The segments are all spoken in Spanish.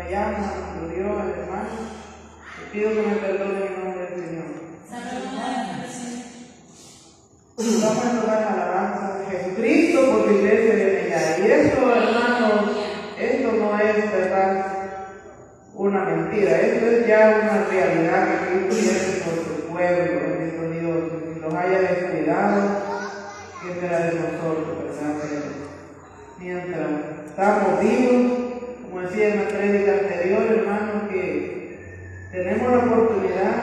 fallamos a nuestro Dios, hermano. Te pido que me perdone en el nombre del Señor. Vamos a tocar alabanza a Jesucristo por la iglesia de Mellay. Y esto, hermanos, esto no es verdad una mentira, esto es ya una realidad que Cristo tiene por su pueblo, bendito Dios. Si los haya descuidado, ¿qué será de nosotros, verdad? Mientras estamos vivos, como decía en la prédica anterior, hermanos, que tenemos la oportunidad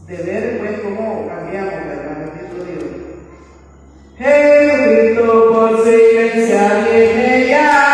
de ver pues cómo cambiamos, ¿verdad? Bendito Dios. Jesucristo por su iglesia viene ya.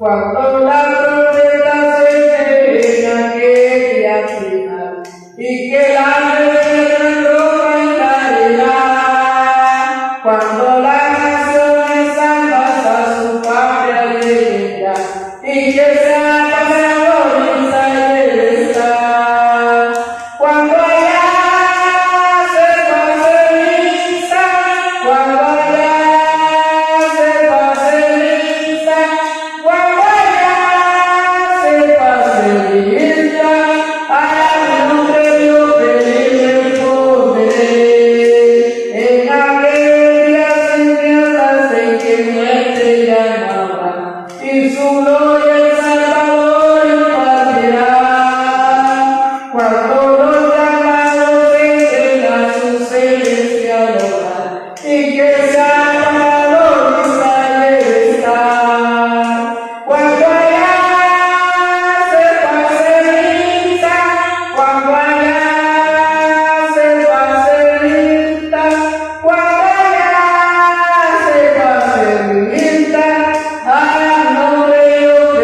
Cuando la y que sea pasado y está. Cuando allá se pase lista, cuando allá se pase lista, cuando allá se pase lista, al nombre de Dios pedirle poder. En aquel día sin tierras en que muerte ya no habrá, y su gloria el Salvador impartirá. Cuando los llamados entren a su celestial hogar, y que se amado Israel está. Cuando allá se pase lista, cuando allá se pase lista, cuando allá se pase lista, al nombre de Dios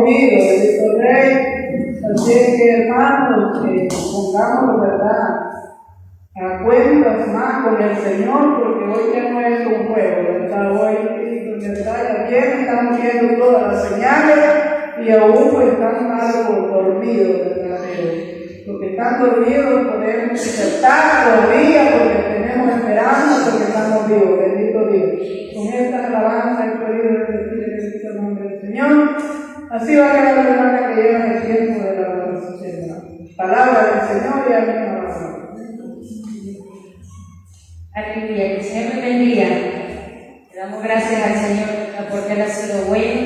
oído, bendito Rey. Así es que, hermanos, pongamos, ¿verdad?, a cuentas más con el Señor, porque hoy ya no es un juego, ¿verdad? Hoy, ¿verdad?, ya bien estamos viendo todas las señales y aún pues están algo dormidos, ¿verdad? Pero los que están dormidos podemos despertar todavía porque tenemos esperanza, porque estamos vivos, bendito Dios. Con esta alabanza he podido decir el nombre del Señor. Así va a quedar la hermana que lleva el tiempo de la palabra del Señor y a mí no va a. Aleluya, que el Señor me bendiga. Le damos gracias al Señor porque Él ha sido bueno,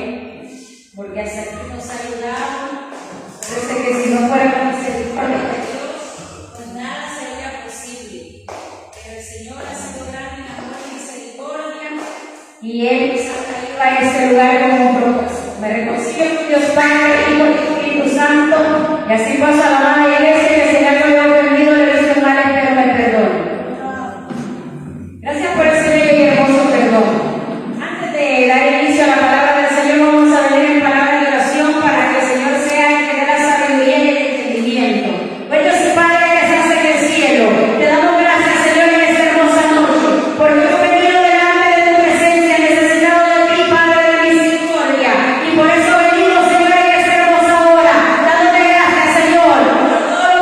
porque hasta aquí nos ha ayudado. Parece que si no fuera por misericordia de Dios, pues nada sería posible. Pero el Señor ha sido grande en amor y misericordia, y Él nos ha traído a este lugar con un propósito. Me reconcilio con Dios Padre, Hijo y Espíritu Santo, y así paso a la amada iglesia, que si algo yo he ofendido, le hice mal, pero me perdono. Gracias por ese bello y hermoso perdón. Antes de dar inicio a la palabra del Señor, vamos a venir en palabra de oración para que el Señor sea el que dé la sabiduría y el entendimiento. Pues Dios y Padre que estás en el cielo, te damos gracias, Señor, en esta hermosa noche, porque hemos venido delante de tu presencia, necesitado de ti, Padre de misericordia, y por eso venimos, Señor, en esta hermosa hora, dándote gracias, Señor, por todo lo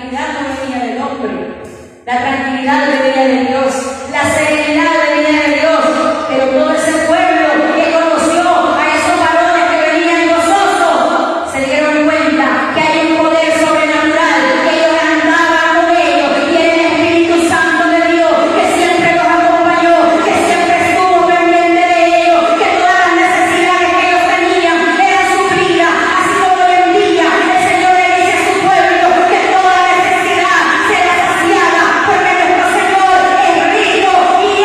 tranquilidad no venía del hombre, la tranquilidad venía de Dios, la serenidad venía de Dios, pero todo ese pueblo que conoció a esos varones que venían gozosos, se dieron cuenta que hay un poder sobrenatural, que ellos andaban con ellos, y era el Espíritu Santo de Dios, que siempre los acompañó, que siempre estuvo pendiente de ellos, que todas las necesidades que ellos tenían eran suplidas, así como hoy en día el Señor le dice a su pueblo que toda necesidad será saciada, porque nuestro Señor es rico y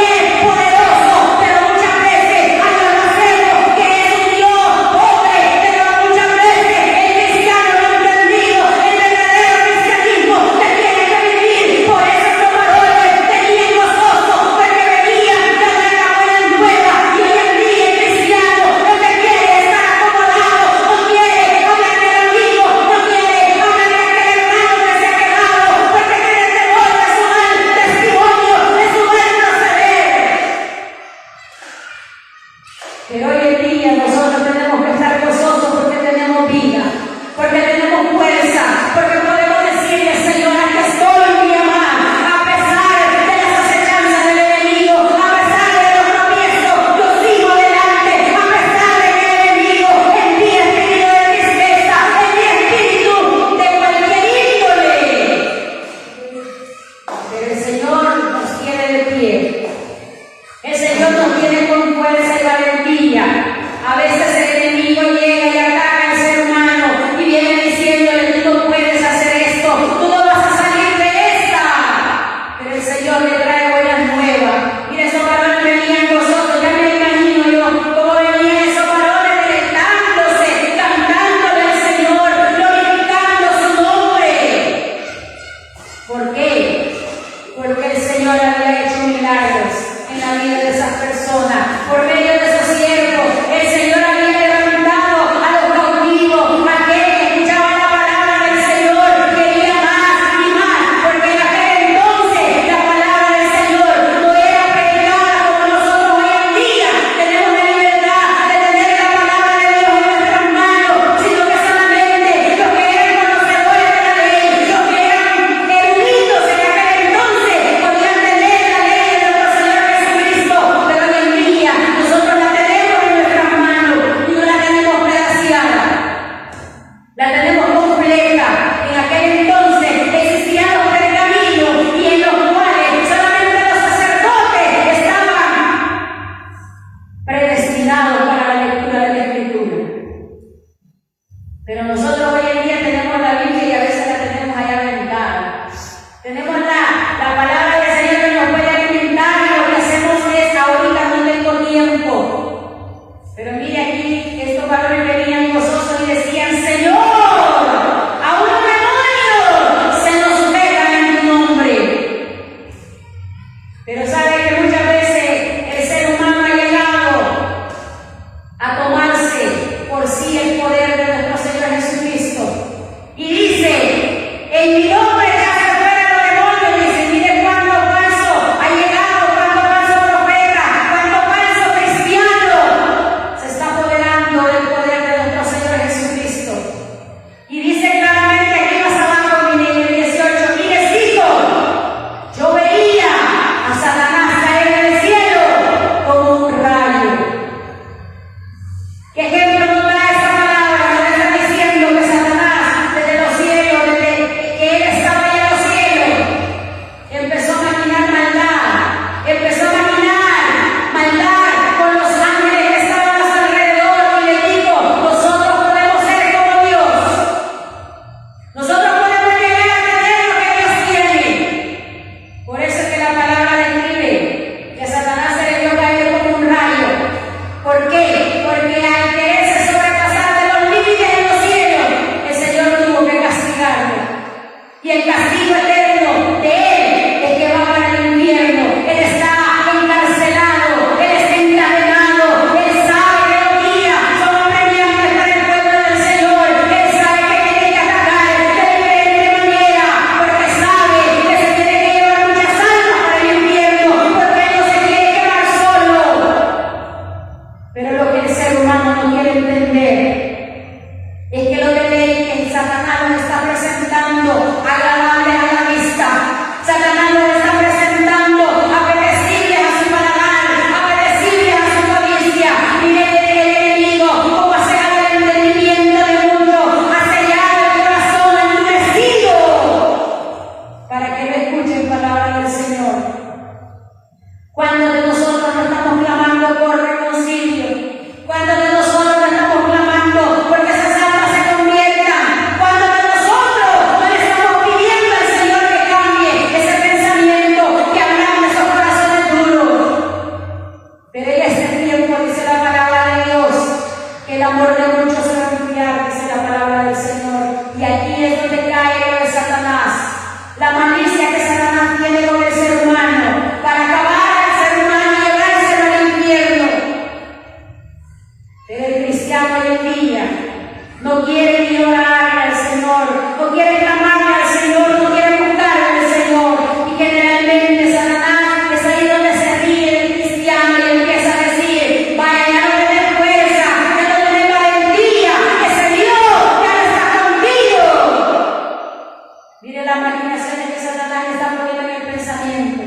está poniendo en el pensamiento.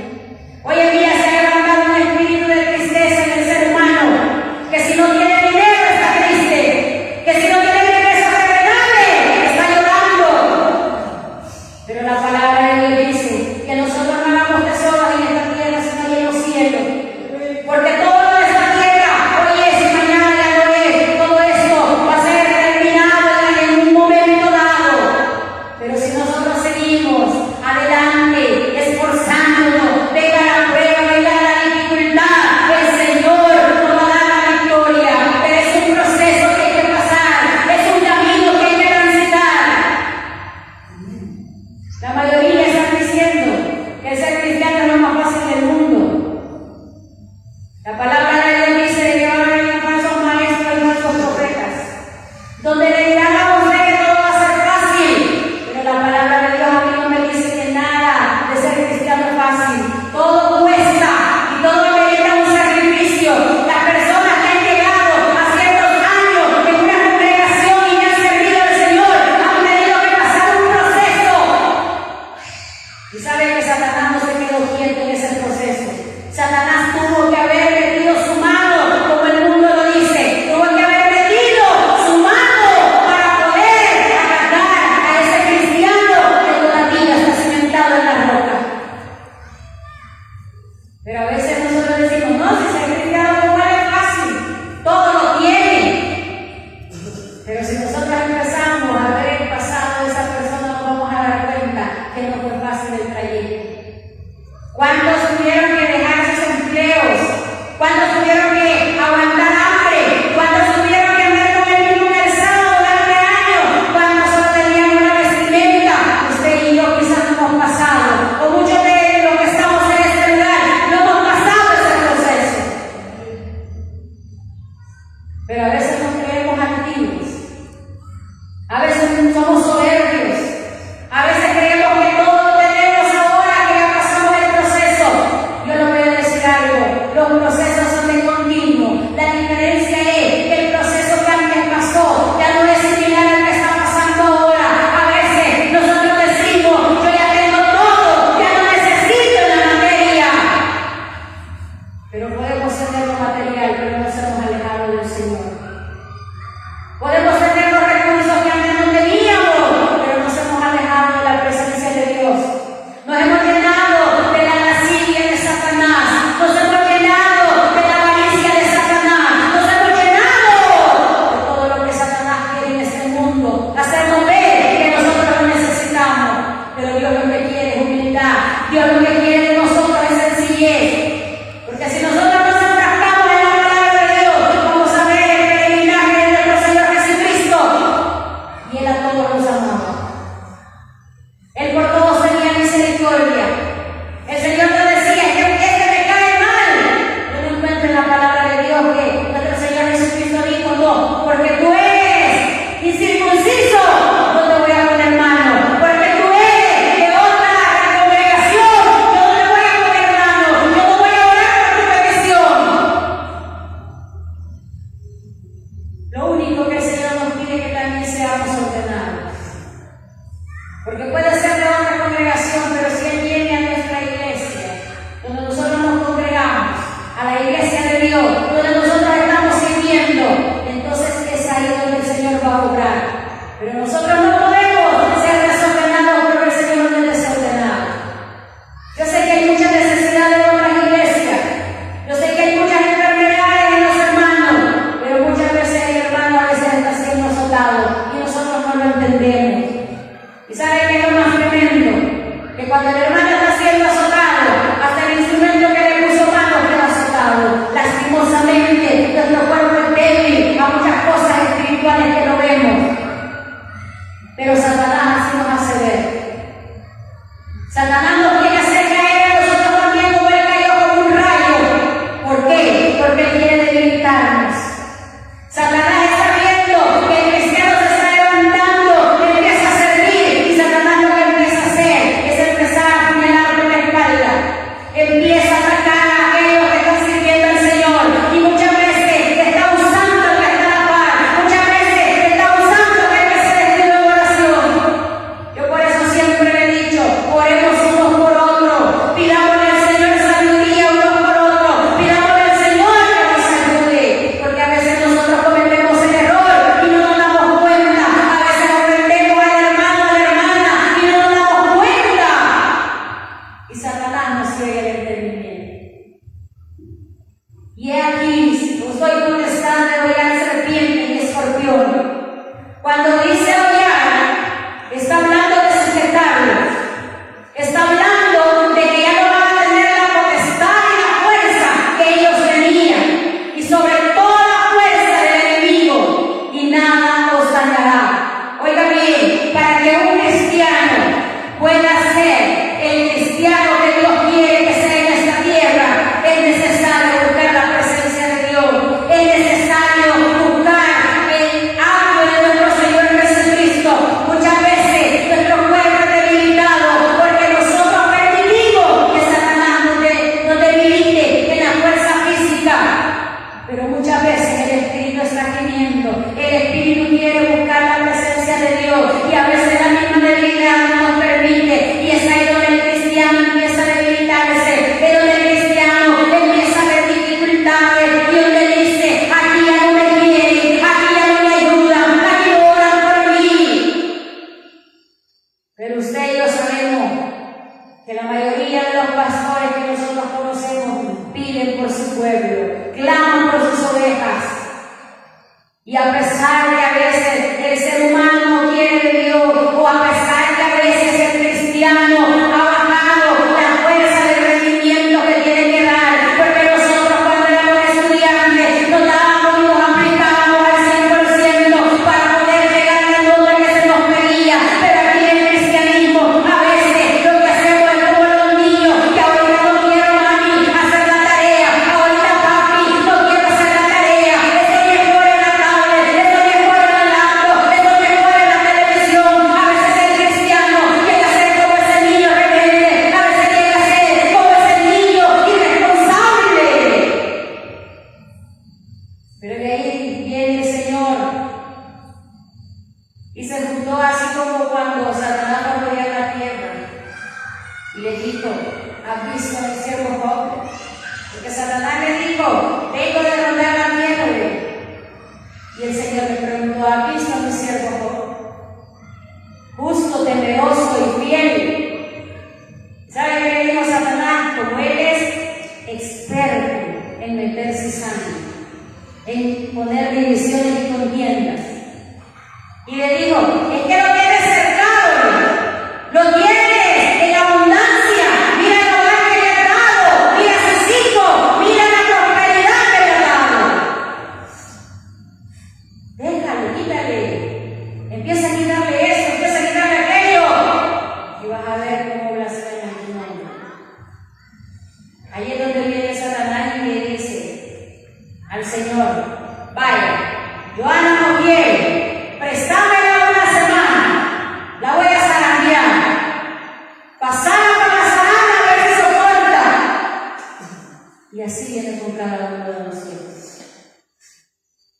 Hoy en día se ha levantado un espíritu de tristeza en el ser humano, que si no tiene dinero está triste, que si no tiene ingresos terrenales está llorando. Pero la palabra de Dios dice que nosotros no hagamos tesoros en esta tierra, sino en los cielos. Porque todo lo de esta tierra, hoy es y mañana ya no es. Todo esto va a ser terminado en un momento dado. Pero si nosotros seguimos adelante, esforzándonos, venga la prueba, venga la dificultad, el Señor nos va a dar la victoria. Pero es un proceso que hay que pasar, es un camino que hay que transitar. La mayoría están diciendo que el ser cristiano es lo más fácil del mundo. La palabra de Dios dice que van a venir falsos maestros y falsos profetas, donde le dirán a usted que todo va a ser fácil. Pero la palabra de Dios a mí no me dice que nada de ser cristiano es fácil. Todo cuesta y todo merece un sacrificio. Las personas que han llegado a ciertos años en una congregación y que han servido al Señor han tenido que pasar un proceso. Y sabe que Satanás no se quedó quieto en ese proceso. Satanás tuvo que haber metido su mano, como el mundo lo dice, tuvo que haber metido su mano para poder agarrar a ese cristiano que todavía está cimentado en la roca. Pero a veces nosotros decimos, no, si ser cristiano no es fácil, todo lo tiene. Pero si nosotros empezamos a ver el pasado de esa persona, nos vamos a dar cuenta que no fue fácil el trayecto. ¿Cuántos tuvieron que dejar sus empleos? ¿Cuántos tuvieron que aguantar hambre? ¿Cuántos tuvieron que andar con el mismo calzado durante años? ¿Cuántos solo tenían una vestimenta? Usted y yo quizás no hemos pasado, o muchos de los que estamos en este lugar no hemos pasado ese proceso. Pero a veces nos creemos activos, a veces somos soberbios, a veces creemos que todo lo tenemos ahora que ya pasamos el proceso. Yo le voy a decir algo, los procesos son de continuo. La diferencia es que el proceso que antes pasó ya no es similar al que está pasando ahora. A veces nosotros decimos, yo ya tengo todo, ya no necesito la materia. Pero podemos tener lo material, pero nos hemos alejado del Señor. Podemos tener los recursos que antes no teníamos, pero nos hemos alejado de la presencia de Dios. Nos hemos llenado de la lascivia de Satanás, nos hemos llenado de la avaricia de Satanás, nos hemos llenado de todo lo que Satanás quiere en este mundo, hacernos ver que nosotros lo necesitamos. Pero Dios lo que quiere es humildad, Dios lo que quiere de nosotros es sencillez. Porque si nosotros nos enfrascamos en la palabra de Dios, vamos a ver el peregrinaje de nuestro Señor Jesucristo. Y Él a todos los amaba. Él por todos tenía misericordia. El Señor nos decía que me cae mal. Yo no encuentro en la palabra de Dios que nuestro Señor Jesucristo dijo, no, porque tú eres incircunciso, no te voy a poner mano. Porque tú eres de otra congregación, yo no te voy a poner mano. Yo no voy a orar por tu petición. Lo único que el Señor nos pide es que también seamos ordenados. Porque puede ser de otra congregación, pero si Él viene a nuestra iglesia, donde nosotros nos congregamos, a la iglesia de Dios, donde nosotros estamos sirviendo, entonces es ahí donde el Señor va a obrar. Pero nosotros no podemos ser desordenados, pero el Señor no es desordenado. Yo sé que hay mucha necesidad de otras iglesias, yo sé que hay muchas enfermedades en los hermanos, pero muchas veces el hermano a veces está siendo azotado y nosotros no lo entendemos. ¿Y sabe qué es lo más tremendo? Que cuando el hermano está siendo azotado, hasta el instrumento que le puso mano queda azotado. Lastimosamente, nuestro cuerpo es débil a muchas cosas espirituales que no vemos. Pero Satanás así nos hace ver. Satanás nos quiere hacer caer a nosotros también como Él cayó como un rayo. ¿Por qué? Porque Él quiere debilitarnos. Satanás está viendo que el cristiano se está levantando, que empieza a servir, y Satanás lo que empieza a hacer es empezar a apuñalar por la espalda. Empieza a atacar a aquellos que están sirviendo al Señor, y muchas veces está usando el que está a la par, muchas veces está usando el que se desvió de oración. Yo por eso siempre le he dicho, oremos unos y le dijo: ¿has visto a mi siervo Job? Porque Satanás le dijo: vengo de derrotar la tierra. Y el Señor le preguntó: ¿has visto a mi siervo Job? Justo, temeroso y fiel. ¿Sabe qué le dijo Satanás? Como él es experto en meter cizaña, en poner divisiones y contiendas. Y le dijo: es que lo tienes cercado, lo tienes en abundancia, mira el hogar que le ha dado, mira a sus hijos, mira la prosperidad que le ha dado. Déjalo, quítale, empieza a quitarle esto, empieza a quitarle aquello, y vas a ver cómo blasfema tu nombre. Ahí es donde viene Satanás y le dice al Señor: vaya, Joana no quiere, préstamela una semana, la voy a zarandear, pasarla por la zaranda a ver si soporta. Y así viene con cada uno de nosotros.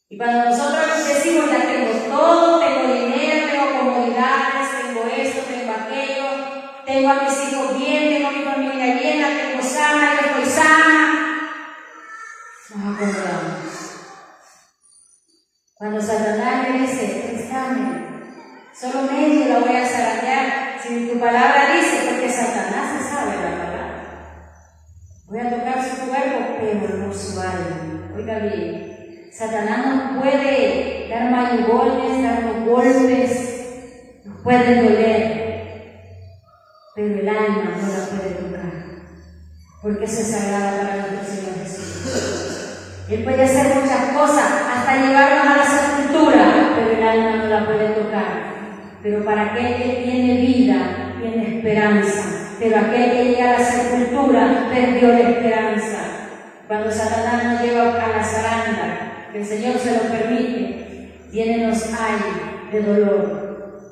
Y cuando nosotros decimos: ya tengo todo, tengo dinero, tengo comodidades, tengo esto, tengo aquello, tengo a mis hijos bien, tengo a mi familia bien, la tengo sana, yo estoy sana, nos acomodamos. Cuando Satanás le dice: préstame, solo medio la voy a zarandear, si tu palabra dice, porque Satanás se sabe la palabra. Voy a tocar su cuerpo, pero no su alma. Oiga bien, Satanás nos puede dar mayugones, darnos golpes, nos puede doler, pero el alma no la puede tocar, porque eso es sagrada para nuestro Señor Jesús. Él puede hacer muchas cosas, hasta llevarnos a la sepultura, pero el alma no la puede tocar. Pero para aquel que tiene vida, tiene esperanza. Pero aquel que llega a la sepultura, perdió la esperanza. Cuando Satanás nos lleva a la zaranda, que el Señor se lo permite, vienen los aires de dolor,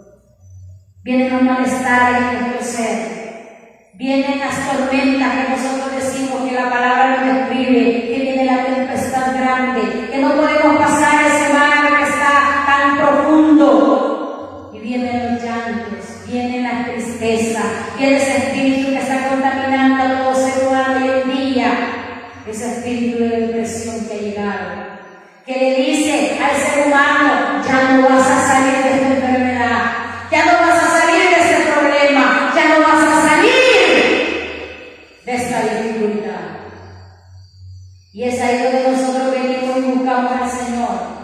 vienen los malestares en nuestro ser. Vienen las tormentas que nosotros decimos, que la palabra nos describe, que viene la tempestad grande, que no podemos pasar ese mar que está tan profundo. Y vienen los llantos, viene la tristeza, viene ese espíritu que está contaminando a todo ser humano hoy en día, ese espíritu de depresión que ha llegado, que le dice al ser humano: ya no vas a salir de esta enfermedad, ya no vas a salir de este problema, ya no vas a salir de esta dificultad. Y es ahí donde nosotros venimos y buscamos al Señor.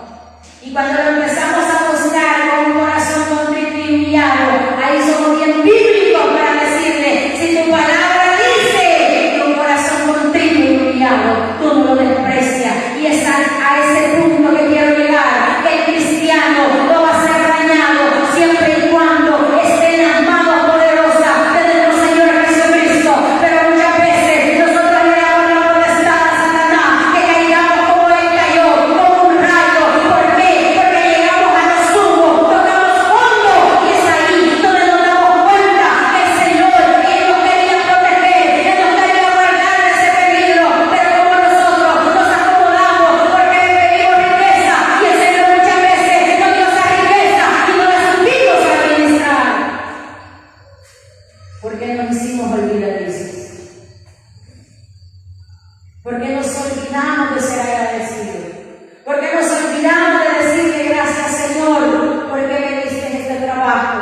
Y cuando lo empezamos a buscar con un corazón contrito y humillado, ahí somos bien bíblicos para decirle: si tu palabra dice que un corazón contrito y humillado, tú no lo desprecias. Y es a ese punto que quiero llegar, que el cristiano no va a ser dañado siempre y cuando esté en las manos poderosas de nuestro Señor Jesucristo. Pero muchas veces nosotros le damos la potestad a Satanás, que caigamos como él cayó, como un rayo. ¿Por qué? Porque llegamos a lo sumo, tocamos fondo, y es ahí donde nos damos cuenta que el Señor, Él nos quería proteger, Él nos quería guardar de ese peligro, pero como nosotros nos acomodamos porque le pedimos riqueza, y el Señor muchas veces nos dio esa riqueza y no la supimos administrar, porque nos hicimos olvidadizos, porque nos olvidamos de ser agradecidos, porque nos olvidamos de decirle: gracias, Señor, porque me diste este trabajo,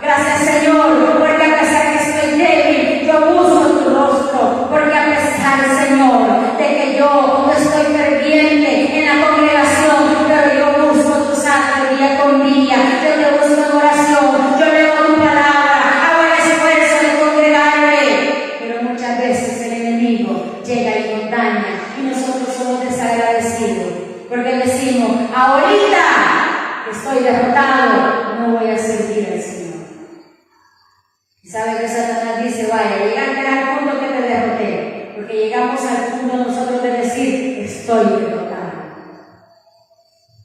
gracias, Señor, porque a pesar que estoy débil, yo busco tu rostro, porque a pesar, Señor, de que yo no estoy ferviente en la congregación, pero yo busco tu sangre día con día, yo te busco en oración, yo leo tu palabra, hago el esfuerzo de congregarme. Pero muchas veces el enemigo llega y nos daña, y nosotros somos desagradecidos, porque decimos: ahorita que estoy derrotado, no voy a servir al Señor. Y sabe que Satanás dice: vaya, llegaste al punto que te derroté, porque llegamos al punto nosotros de decir: estoy derrotado.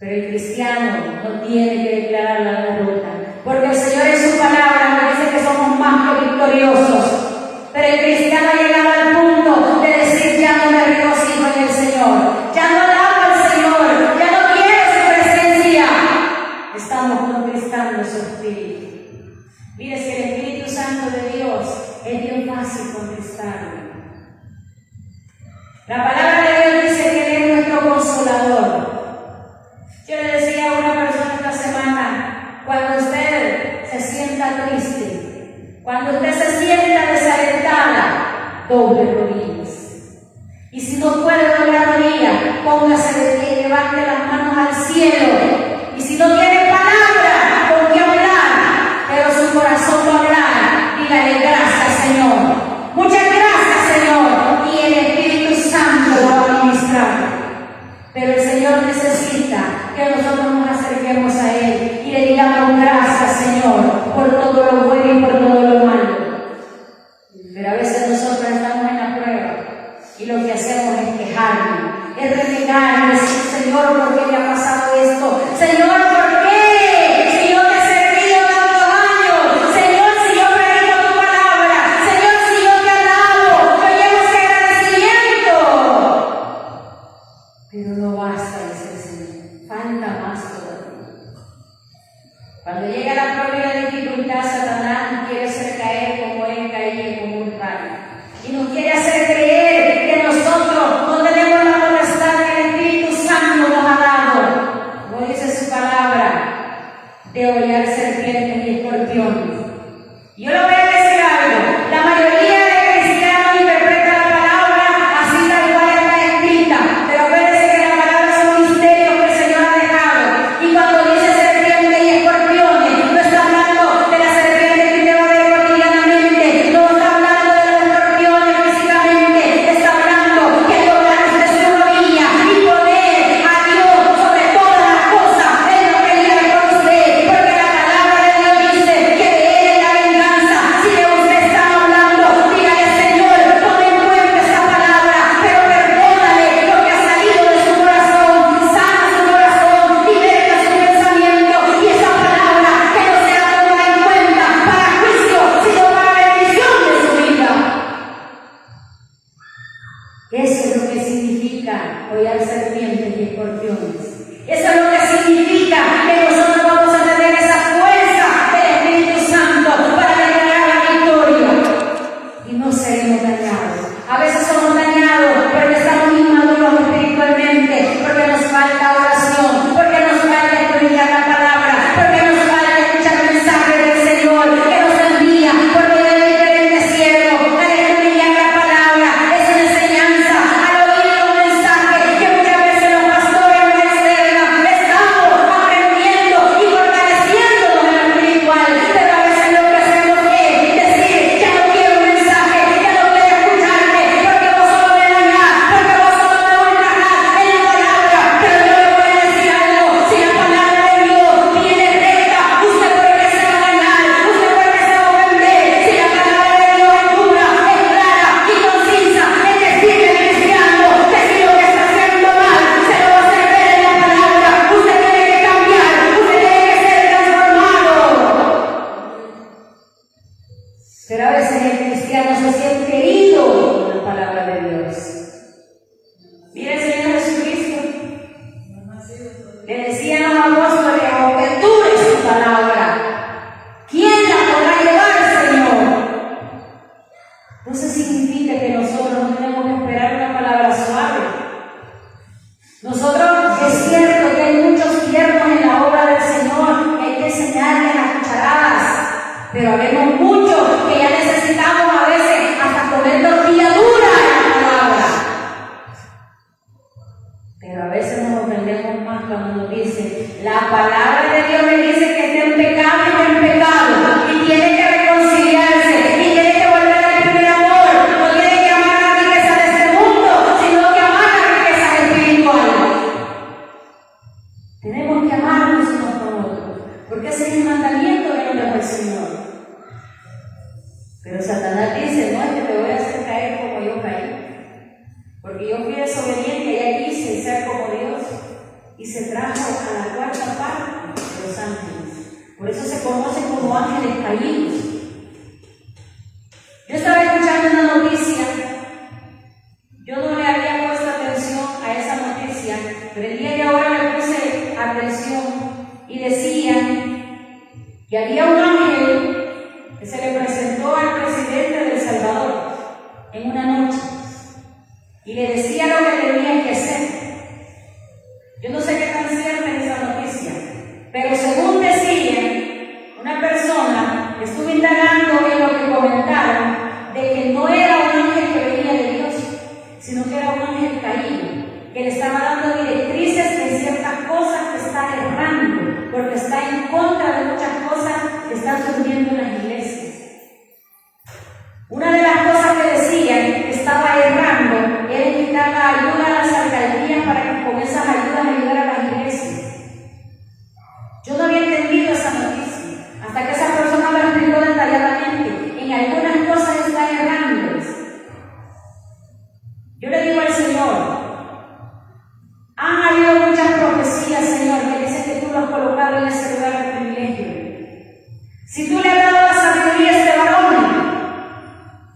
Pero el cristiano no tiene que declarar la derrota, porque el Señor en su palabra nos dice que somos más que victoriosos. Pero el cristiano ha llegado al punto de decir: ya no me regocijo en el Señor, ya no alabo al Señor, ya no quiero su presencia. Estamos conquistando su espíritu. es bien fácil contestarle. La palabra de Dios dice que Él es nuestro consolador. Yo le decía a una persona esta semana, cuando usted se sienta triste, cuando usted se sienta desalentada, doble rodillas. Y si no puede doblar rodillas, póngase de pie y levante las manos al cielo. Y si no tiene palabra con qué hablar, pero su corazón va a hablar, dígale gracias, Señor. Muchas gracias, Señor. Y el Espíritu Santo lo va a ministrar. Pero el Señor necesita que nosotros nos acerquemos a Él y le digamos gracias, Señor, por todo lo bueno y por todo lo malo. Pero a veces nosotros estamos en la prueba y lo que hacemos es quejarnos, es renegar, decir, Señor, ¿por qué me ha pasado esto? Señor, ¿por qué? Si yo te he servido tantos años, Señor, si yo predico tu palabra, Señor, si yo te alabo, yo llevo ese agradecimiento. Pero no basta, dice el Señor, falta más todavía. Cuando llega la prueba y la dificultad, Satanás nos quiere hacer caer como Él caía, como un rayo. Y nos quiere hacer creer que nosotros no tenemos la potestad que el Espíritu Santo nos ha dado. Como dice su palabra, de hollar serpientes y escorpiones. Yo le voy a decir algo. La mayoría de cristianos interpreta la palabra así tal cual está escrita. Pero acuérdense que la palabra es un misterio que el Señor ha dejado. Y cuando dice serpientes y escorpiones, no está hablando de la serpiente que usted va a ver cotidianamente. No está hablando de los escorpiones físicamente. Está hablando que doblarse de su rodilla y poner a Dios sobre todas las cosas en lo que vive con usted. Porque la palabra de Dios dice que de Él es la venganza. Si de usted está hablando, dígale, Señor, tome en cuenta esa palabra, pero perdónale lo que ha salido de su corazón, sana su corazón, liberta su pensamiento y esa palabra que no sea tomada en cuenta para juicio, sino para bendición de su vida. Eso es lo que significa hollar serpientes y escorpiones. Eso es lo que significa que nosotros vamos a tener esa fuerza del Espíritu Santo para declarar la victoria. Y no seremos dañados. A veces somos dañados porque estamos inmaduros espiritualmente, porque nos falta oración, porque nos falta estudiar la palabra, porque nos falta escuchar el mensaje del Señor que nos envía por medio de diferentes siervos. Al estudiar la palabra es una enseñanza, al oír los mensajes que muchas veces los pastores nos externan. Estamos aprendiendo y fortaleciéndonos en lo espiritual, pero a veces lo que hacemos es decir, ya no quiero un mensaje, ya no quiero escucharte, porque vos solo me dañás, porque vos solo me ultrajás en la palabra. Pero yo le voy a decir algo, si la palabra de Dios viene recta, usted por qué se va a dañar, usted por qué se va a ofender. Si la palabra de Dios es dura, es clara y concisa, es decirle al cristiano que si lo que está haciendo mal, se lo va a hacer ver en la palabra. Usted tiene que cambiar, usted tiene que ser transformado. Pero a veces el cristiano se siente herido con la palabra de Dios. Mire el Señor Jesucristo. Le decían a los apóstoles, aunque tú eres tu palabra, ¿quién la podrá llevar, Señor? Eso significa que nosotros no tenemos que esperar una palabra suave. Nosotros, es cierto que hay muchos siervos en la obra del Señor, hay que enseñarles a cucharadas, pero habemos muchos que ya necesitamos a veces hasta comer tortilla dura en la palabra. Pero a veces nos ofendemos más cuando nos dicen, la palabra de Dios me dice que está en pecado y está en pecado, y tiene que reconciliarse, y tiene que volver al primer amor, no tiene que amar la riqueza de este mundo, sino que amar la riqueza espiritual. Tenemos que amarnos unos con otros, porque ese es el mandamiento que nos da el Señor. Pero Satanás dice, no, es que te voy a hacer caer como yo caí. Porque yo fui desobediente y ya quise ser como Dios. Y se trajo a la cuarta parte de los ángeles. Por eso se conocen como ángeles caídos. Yo estaba escuchando una noticia. Yo no le había puesto atención a esa noticia, pero el día de ahora le puse atención y decían que había un ángel que se le presentó al presidente del Salvador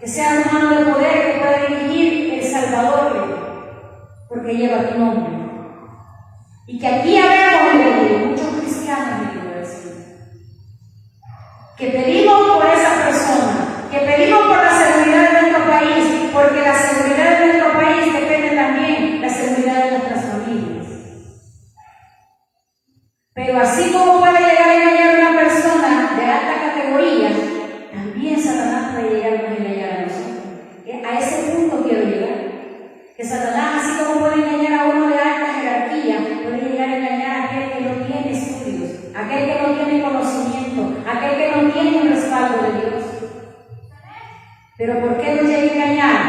que sea un mano de poder que pueda dirigir El Salvador, porque lleva tu nombre. Y que aquí habemos muchos cristianos, mi iglesia, que pedimos por esa persona, que pedimos por la seguridad de nuestro país, porque la seguridad de nuestro país depende también de la seguridad de nuestras familias. Pero así como puede llegar a engañar a una persona de alta categoría, también Satanás puede llegar a engañar a nosotros. A ese punto quiero llegar. Que Satanás, así como puede engañar a uno de alta jerarquía, puede llegar a engañar a aquel que no tiene estudios, aquel que no tiene conocimiento, aquel que no tiene el respaldo de Dios. Pero ¿por qué nos llega a engañar?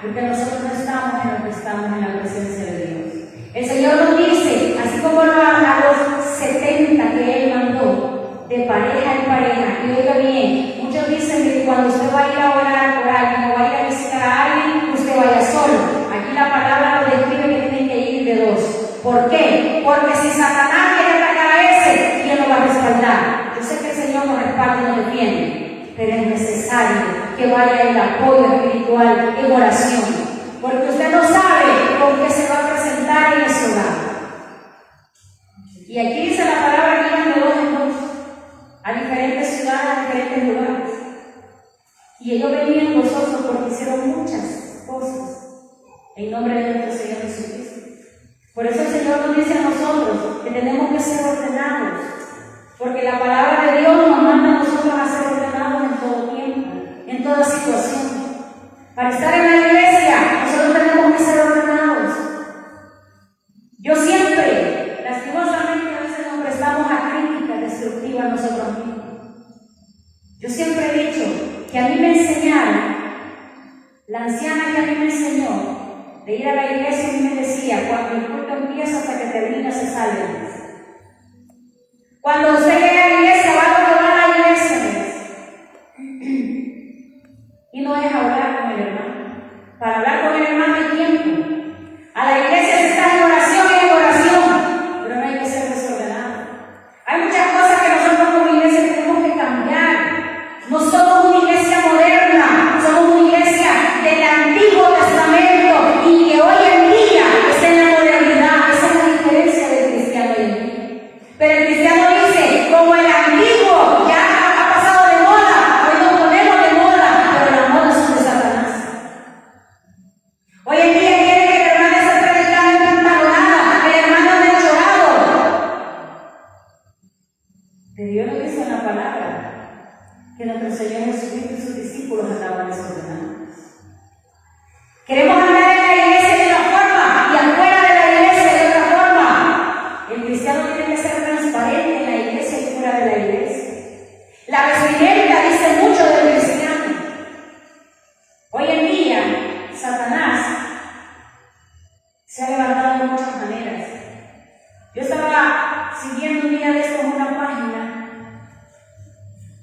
Porque nosotros no estamos en lo que estamos en la presencia de Dios. El Señor nos dice, así como a los 70 que Él mandó, de pareja en pareja, y oiga bien, muchos dicen que cuando usted va a ir a orar por alguien o va a ir a visitar a alguien, usted vaya solo. Aquí la palabra lo describe que tiene que ir de dos. ¿Por qué? Porque si Satanás quiere atacar a ese, ¿quién lo va a respaldar? Yo sé que el Señor nos respalda y nos defiende, pero es necesario que vaya el apoyo espiritual en oración, porque usted no sabe con qué se va a presentar en ese hogar. Y aquí dice la palabra que iban de dos en dos a diferentes ciudades, a diferentes lugares. Y ellos venían gozosos porque hicieron muchas cosas en nombre de nuestro Señor Jesucristo. Por eso el Señor nos dice a nosotros que tenemos que ser ordenados, porque la palabra de Dios nos manda a nosotros a ser ordenados en todo tiempo, en toda situación. Para estar en la iglesia, nosotros tenemos que ser ordenados. Yo siempre, lastimosamente, a veces nos prestamos a críticas destructivas a nosotros mismos. Yo siempre he dicho que a mí me enseñaron, la anciana que a mí me enseñó, de ir a la iglesia, y me decía, cuando el culto empieza hasta que termina se sale. Cuando usted llega a la iglesia, va a tomar a la iglesia. Y no es hablar con el hermano. Para hablar con el hermano hay tiempo. A la iglesia se está en oración y en oración, pero no hay que ser desordenado. Hay muchas cosas que nosotros como iglesia tenemos que cambiar. No somos una iglesia moderna, somos una iglesia del Antiguo Testamento y que hoy en día está en la modernidad. Esa es la diferencia del cristiano hoy en día. Pero el cristiano dice, como el antiguo ya ha pasado de moda, hoy nos ponemos de moda, pero las modas son de Satanás. Hoy en día quiere que el hermano se predicando en pantalonada, el hermano en el chorado. Pero Dios nos dice en la palabra que nuestro Señor Jesucristo y sus discípulos andaban desordenados. Queremos andar en la iglesia de una forma y afuera de la iglesia de otra forma. El cristiano tiene que ser transparente en la iglesia y fuera de la iglesia. La vestimenta dice mucho del cristiano. Hoy en día, Satanás se ha levantado de muchas maneras. Yo estaba siguiendo un día de esto en una página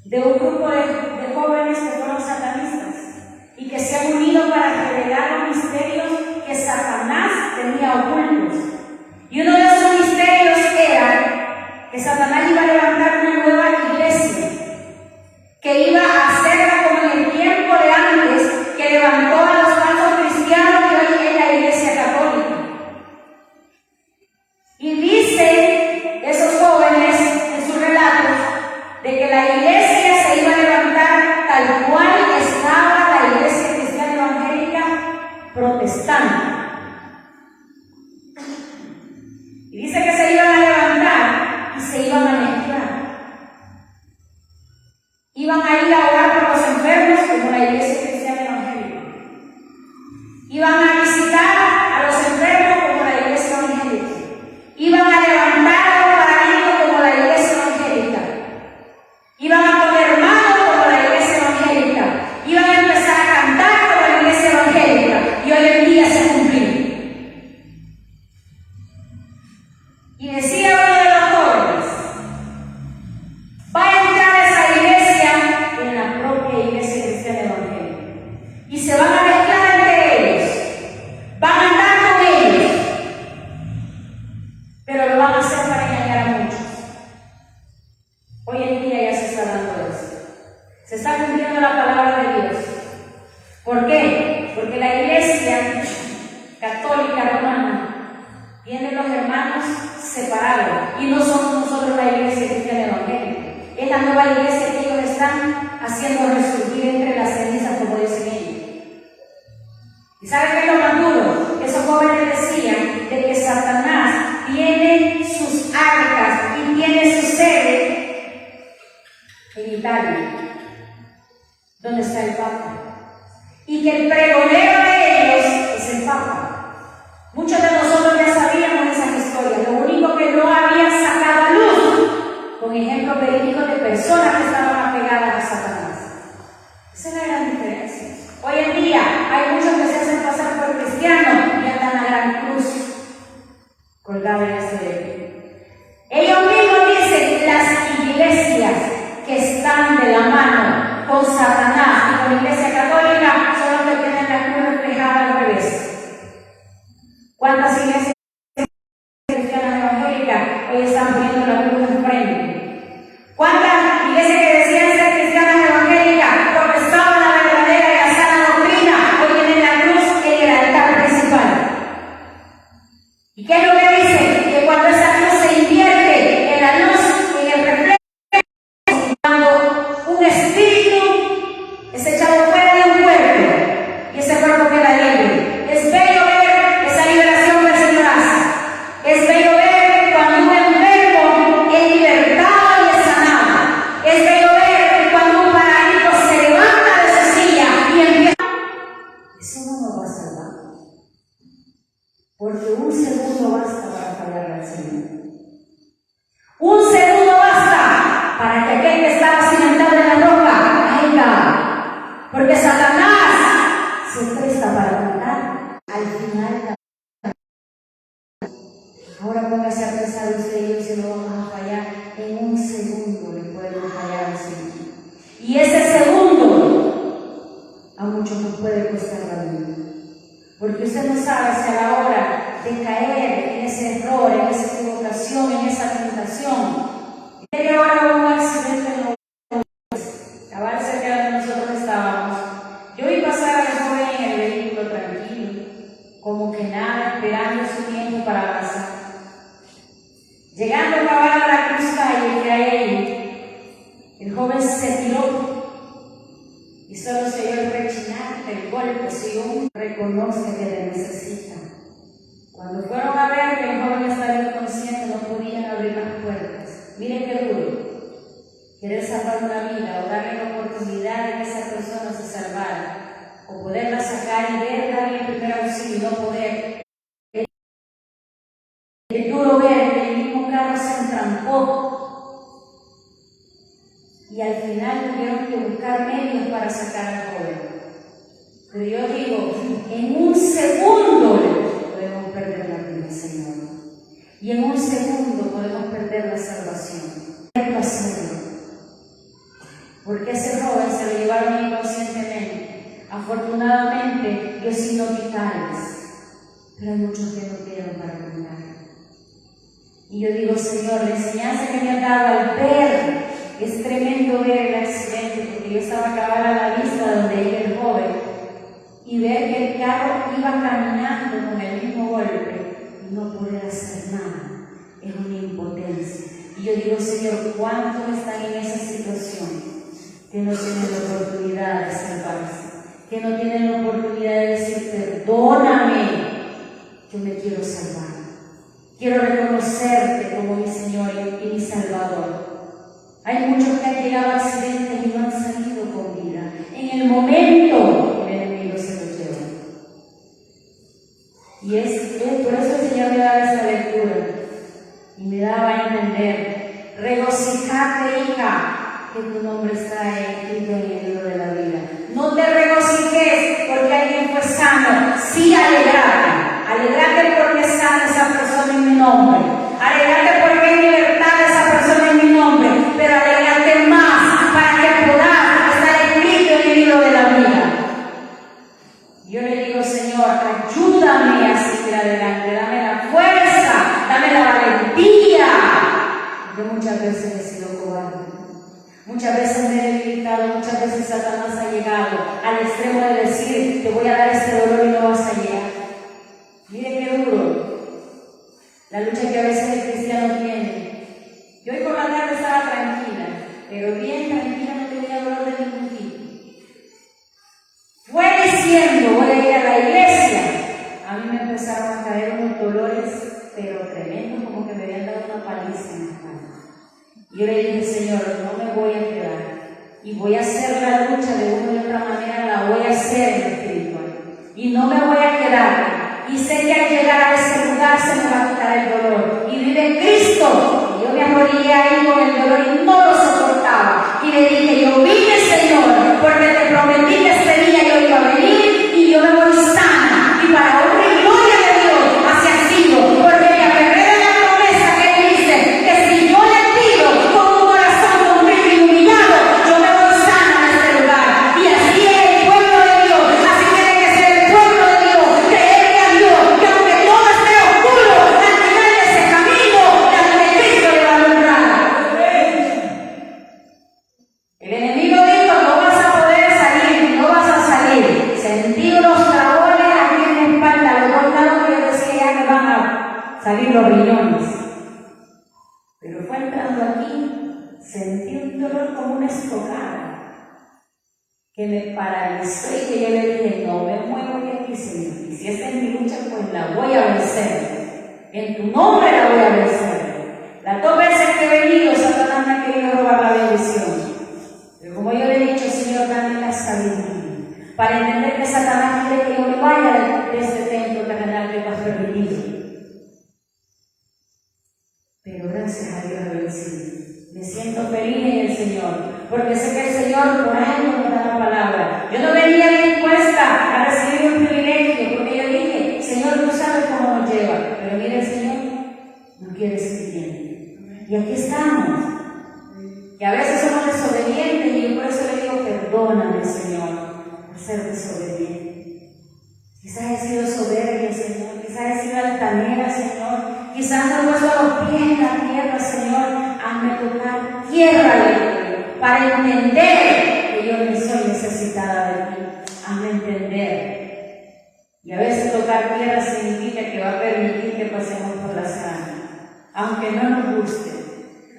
de un grupo de jóvenes que fueron satanistas y que se han unido para revelar los misterios que Satanás tenía ocultos. Y uno de esos misterios era que Satanás iba a levantar una nueva iglesia, que iba a hacerla como en el tiempo de antes, que levantó a los falsos cristianos que hoy es la iglesia católica. Y dicen esos jóvenes en sus relatos de que la iglesia se iba a levantar tal cual estaba la iglesia cristiana evangélica protestante. Y dice que se iban a levantar y se iban a mezclar. Iban a ir a orar por los enfermos como la iglesia cristiana evangélica. Iban a visitar a los enfermos como la iglesia evangélica. Iban a levantar a los paralíticos como la iglesia evangélica. Iban a poner manos como la iglesia evangélica. Iban a empezar a cantar como la iglesia evangélica. Y hoy en día se cumplió. Y decía uno de los jóvenes, va a entrar a esa iglesia en la propia iglesia cristiana evangélica. Y se van a mezclar entre ellos. ¿Por qué? Porque la Iglesia Católica Romana tiene los hermanos separados y no somos nosotros la Iglesia Cristiana Evangélica. Es la nueva iglesia que ellos están haciendo resurgir entre las cenizas, como dicen ellos. ¿Y saben qué es lo más duro? Esos jóvenes decían de que Satanás tiene sus arcas y tiene su sede en Italia, donde está el Papa. Y que el pregonero de ellos es el Papa. Muchos de nosotros ya sabíamos esas historias. Lo único que no había sacado a luz con ejemplos verídicos de personas que estaban apegadas a Satanás. Esa es la gran diferencia. Hoy en día hay muchos que se hacen pasar por cristianos y andan a la gran cruz colgada en ese dedo. Ellos mismos dicen las iglesias que están de la mano con Satanás y con la iglesia católica son los que tienen la cruz reflejada al revés. ¿Cuántas iglesias cristianas evangélicas hoy están poniendo la cruz enfrente? ¿Cuántas iglesias que decían ser cristianas evangélicas profesaban la verdadera y la sana doctrina hoy tienen la cruz en el altar principal? ¿Y qué es lo que dicen? Que cuando esa luz se invierte en la luz, en el reflejo, cuando un espíritu es echado fuera de un cuerpo y ese cuerpo queda libre. Es bello ver esa liberación del Señor hace. Es bello ver cuando un enfermo es libertado y es sanado. Es bello ver cuando un paralítico se levanta de su silla y empieza. Eso no nos va a salvar. Porque un segundo basta para fallar al Señor. Un segundo basta para que aquel que estaba cimentado en la roca caiga. Porque Satanás se presta para matar al final. Ahora póngase a pensar usted y yo si no vamos a fallar. En un segundo le podemos fallar al Señor. Y ese segundo a muchos nos puede costar la vida. Porque usted no sabe si a la hora de caer en ese error, en esa equivocación, en esa tentación, media hora hubo un accidente en los cabal cerca de donde nosotros estábamos. Yo vi pasar al joven en el vehículo tranquilo, como que nada, esperando su tiempo para avanzar. Llegando a cabal a la cruz calle que hay ahí, el joven se tiró. Y solo se oyó el rechinar del golpe, si uno reconoce que le necesita. Cuando fueron a ver que el joven estaba inconsciente, no podían abrir las puertas. Miren qué duro. Querer salvar una vida o darle la oportunidad de que esa persona se salvara, o poderla sacar y ver, darle el primer auxilio y no poder. Es duro ver que el mismo carro se entrampó. Y al final tuvieron que buscar medios para sacar al joven. Pero yo digo, en un segundo podemos perder la vida, Señor. Y en un segundo podemos perder la salvación. Hay que hacerlo. Porque ese joven se lo llevaron inconscientemente. Afortunadamente, dio signos vitales. Pero hay muchos que no quedan para contar. Y yo digo, Señor, la enseñanza que me ha dado al ver. Es tremendo ver el accidente, porque yo estaba cabal a la vista donde iba el joven y ver que el carro iba caminando con el mismo golpe y no poder hacer nada. Es una impotencia. Y yo digo, Señor, ¿cuántos están en esa situación que no tienen la oportunidad de salvarse? Que no tienen la oportunidad de decir, perdóname, yo me quiero salvar. Quiero reconocerte como mi Señor y mi Salvador. Hay muchos que han llegado a accidentes y no han salido con vida. En el momento el enemigo se los lleva. Y es por eso el Señor me daba esta lectura y me daba a entender: regocijate, hija, que tu nombre está escrito en el libro de la vida. No te regocijes porque alguien fue sano, sí alegrate. Alegrate porque es sana esa persona en mi nombre. Alegrate porque hay libertad de esa persona en mi nombre. Pero alegrate más para que puedas estar escrito en el libro de la vida. Yo le digo, Señor, ayúdame a seguir adelante. Dame la fuerza, dame la valentía. Yo muchas veces he sido cobarde. Muchas veces me he debilitado, muchas veces Satanás ha llegado al extremo de decir, te voy a dar este dolor y no vas a llegar. Mire qué duro la lucha que a veces el cristiano tiene. Yo hoy por la tarde estaba tranquila, pero bien tranquila, no tenía dolor de ningún tipo. Fue diciendo, voy a ir a la iglesia. A mí me empezaron a caer unos dolores, pero tremendos, como que me habían dado una paliza en la espalda. Y yo le dije, Señor, no me voy a quedar. Y voy a hacer la lucha de una u otra manera, la voy a hacer en lo espiritual. Y no me voy a quedar. Y sé que al llegar a ese lugar se me va a quitar el dolor. Y vive Cristo. Y yo me arrodillé ahí con el dolor y no lo soportaba. Y le dije, yo vine, Señor, porque te prometí que este día yo iba a venir y yo me voy sana. Y para honra y gloria de Dios, así ha sido. Porque me aferré de la promesa que Él dice, que si yo le pido con un corazón contrito y humillado, yo me voy sana en este lugar. Y así es el pueblo de Dios. Así tiene que ser el pueblo de Dios. Creerle a Dios que aunque todo esté oscuro, al final de ese camino, la luz de Cristo le va a alumbrar. El enemigo dijo, no vas a poder salir, no vas a salir. Sentí unos trabones aquí en la espalda, los dos lados que yo decía, ya me van a salir los riñones. Pero fue entrando aquí, sentí un dolor como una estocada que me paralizó y que yo le dije, no me muevo de aquí, Señor. Y si esta es mi lucha, pues la voy a vencer. En tu nombre la voy a vencer. Las 2 veces que he venido, Satanás me ha querido robar la bendición. Pero como yo le he dicho, Señor, dame la sabiduría para entender que Satanás quiere que yo me vaya de este templo terrenal que tú has permitido. Pero gracias a Dios he vencido. Me siento feliz en el Señor, porque sé que el Señor por algo me da la palabra. Yo no venía dispuesta a recibir un privilegio, porque yo dije, Señor, tú sabes cómo nos lleva. Pero mire, el Señor no quiere ser bien. Y aquí estamos. Y a veces somos desobedientes y yo por eso le digo, perdóname, Señor, por ser desobediente. Quizás he sido soberbia, Señor, quizás he sido altanera, Señor, quizás no he puesto los pies en la tierra, Señor, hazme tocar tierra para entender que yo no soy necesitada de ti, hazme entender. Y a veces tocar tierra significa que va a permitir que pasemos por la sangre, aunque no nos guste.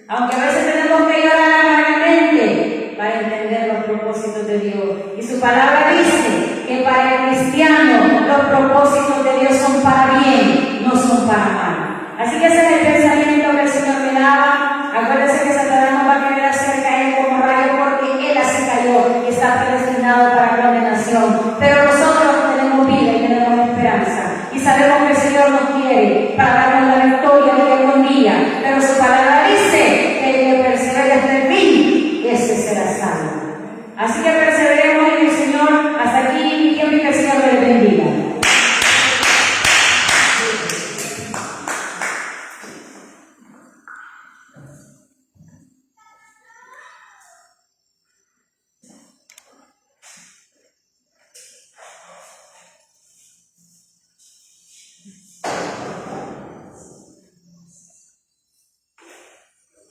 Aunque a veces tenemos que llorar amargamente para entender los propósitos de Dios. Y su palabra dice que para el cristiano los propósitos de Dios son para bien, no son para mal. Así que ese es el pensamiento que el Señor me daba. Acuérdense que Satanás no va a querer hacer caer como rayo porque Él así cayó y está predestinado para condenación. Pero nosotros tenemos vida y tenemos esperanza. Y sabemos que el Señor nos quiere para darnos la victoria día con día. Pero su palabra dice que el que persevere hasta el fin, ese será salvo. Así que perseveremos en el Señor. Hasta aquí mi tiempo y que el Señor les bendiga.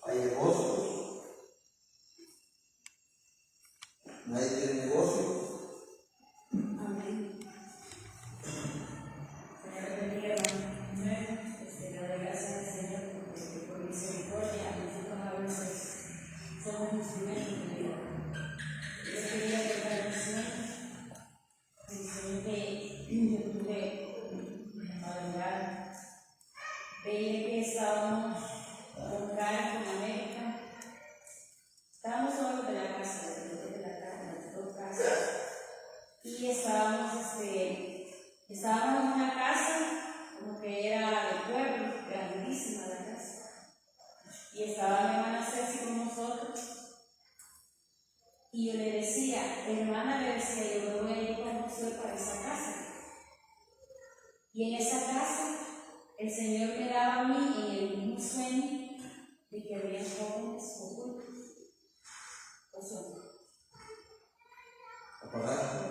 Hay negocios, nadie tiene negocio. Amén. Señor, bendiga, le doy gracias al Señor porque por misericordia nosotros a veces somos instrumentos de Dios. Yo quería preparar el Señor que yo tuve en madrugada. Veía que estábamos con Carlos en América. Estábamos solos de la casa, de la casa, de las 2 casas. Y estábamos en una casa como que era de pueblo, grandísima la casa. Y estaba mi hermana Ceci con nosotros. Y yo le decía, hermana, le decía, yo me voy a ir con usted para esa casa. Y en esa casa, el Señor me daba a mí en el mismo sueño de que había jóvenes ocultos. Apagados.